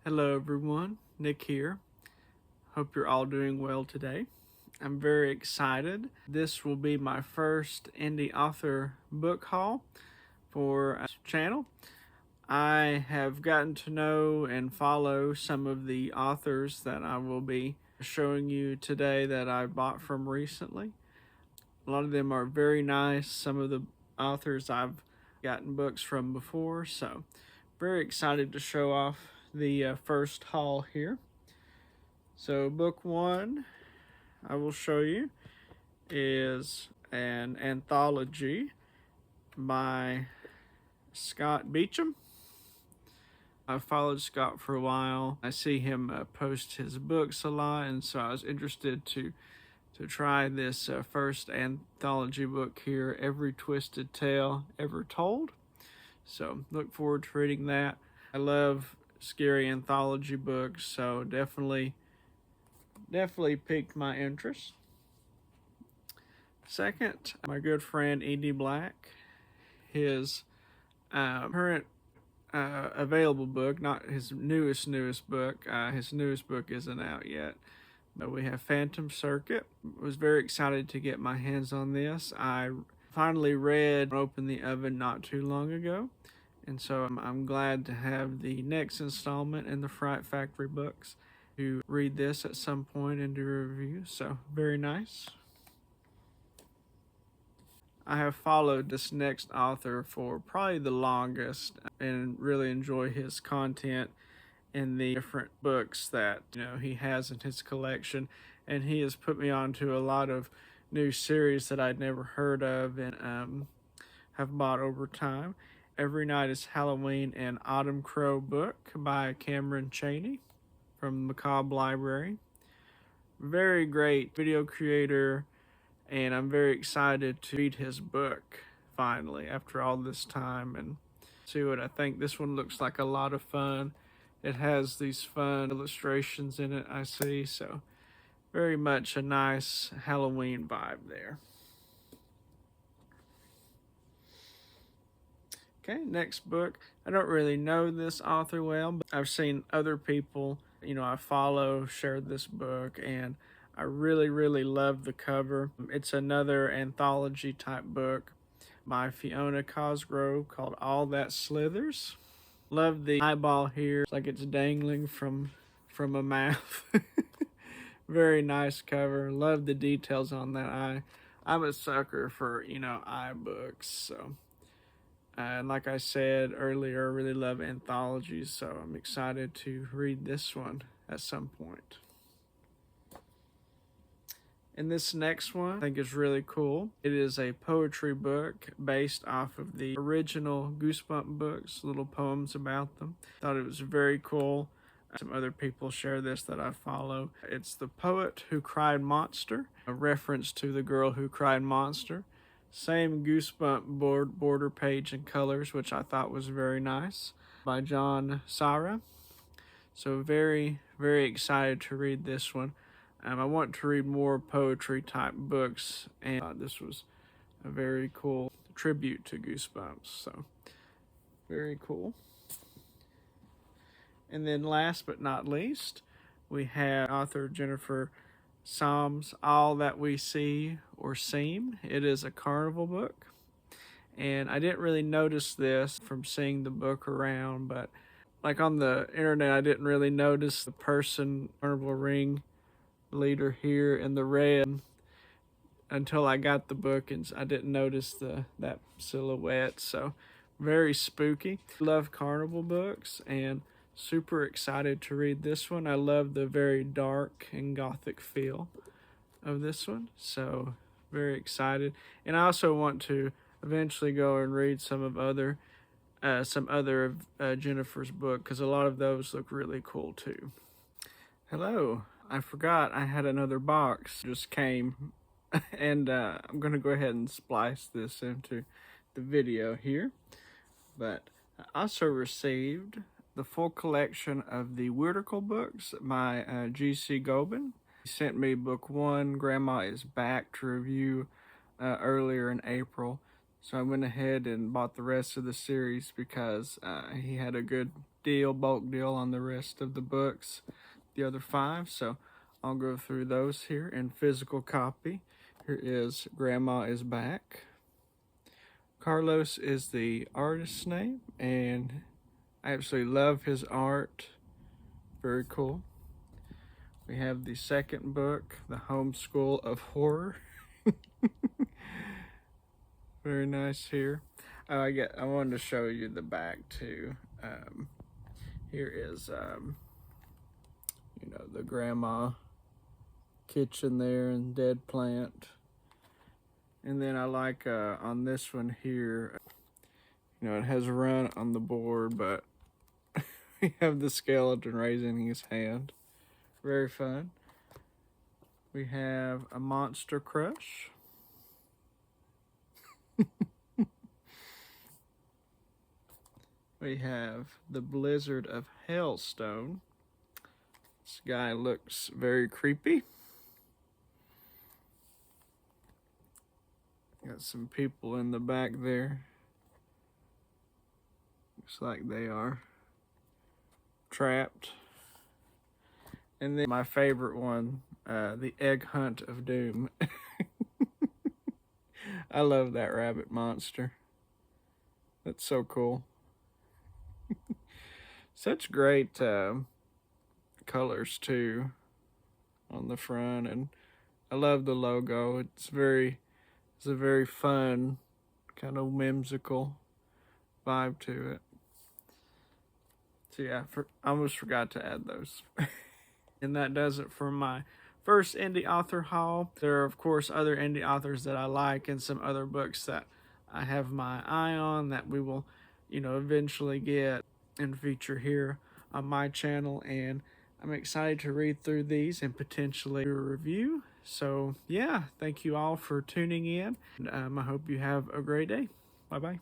Hello everyone, Nick here. Hope you're all doing well today. I'm very excited. This will be my first indie author book haul for this channel. I have gotten to know and follow some of the authors that I will be showing you today that I bought from recently. A lot of them are very nice. Some of the authors I've gotten books from before, so very excited to show off the first haul here. So book one I will show you is an anthology by Scott Beecham. I've followed Scott for a while. I see him post his books a lot, and so I was interested to try this first anthology book here, Every Twisted Tale Ever Told. So look forward to reading that. I love scary anthology books, so definitely piqued my interest. Second, my good friend E.D. Black, his current available book, not his newest book. His newest book isn't out yet, but we have Phantom Circuit. Was very excited to get my hands on this. I finally read Open the Oven not too long ago, and so I'm glad to have the next installment in the Fright Factory books to read this at some point and do a review. So very nice. I have followed this next author for probably the longest and really enjoy his content in the different books that he has in his collection, and he has put me on to a lot of new series that I'd never heard of and have bought over time. Every Night is Halloween, an Autumncrow book by Cameron Chaney from Macabre Library. Very great video creator, and I'm very excited to read his book finally after all this time and see what I think. This one looks like a lot of fun. It has these fun illustrations in it, I see, so very much a nice Halloween vibe there. Okay, next book. I don't really know this author well, but I've seen other people I follow shared this book, and I really love the cover. It's another anthology type book by Fiona Cosgrove called That Silthers. Love the eyeball here. It's like it's dangling from a mouth. Very nice cover. Love the details on that eye. I'm a sucker for eye books, so and like I said earlier, I really love anthologies, so I'm excited to read this one at some point. And this next one I think is really cool. It is a poetry book based off of the original Goosebump books, little poems about them. Thought it was very cool. Some other people share this that I follow. It's The Poet Who Cried Monster, a reference to The Girl Who Cried Monster. Same Goosebump border page and colors, which I thought was very nice, by John Sara. So very excited to read this one. I want to read more poetry type books, and this was a very cool tribute to Goosebumps, so very cool. And then last but not least, we have author Jennifer Psalms, All That We See or Seem. It is a carnival book, and I didn't really notice this from seeing the book around, but like on the internet I didn't really notice the person, carnival ring leader here in the red until I got the book, and I didn't notice that silhouette. So very spooky. Love carnival books and super excited to read this one. I love the very dark and gothic feel of this one, so very excited. And I also want to eventually go and read some other of Jennifer's book, because a lot of those look really cool too. Hello, I forgot I had another box just came and I'm gonna go ahead and splice this into the video here. But I also received the full collection of the Weirdacles Books by G.C. Gobin. He sent me book one, Grandma is Back, to review earlier in April. So I went ahead and bought the rest of the series because he had a good bulk deal on the rest of the books, the other 5. So I'll go through those here in physical copy. Here is Grandma is Back. Carlos is the artist's name, and I absolutely love his art. Very cool. We have the second book, The Homeschool of Horror. Very nice here. Oh, I wanted to show you the back too. Here is the grandma kitchen there and dead plant. And then I like on this one here, it has a run on the board, but we have the skeleton raising his hand. Very fun. We have a Monster Crush. We have the Blizzard of Hailstone. This guy looks very creepy. Got some people in the back there. Looks like they are trapped. And then my favorite one, the Egg Hunt of Doom. I love that rabbit monster. That's so cool. Such great colors too on the front, and I love the logo. It's a very fun, kind of whimsical vibe to it. So yeah, I almost forgot to add those. And that does it for my first indie author haul. There are, of course, other indie authors that I like and some other books that I have my eye on that we will, eventually get and feature here on my channel. And I'm excited to read through these and potentially do a review. So yeah, thank you all for tuning in. And I hope you have a great day. Bye-bye.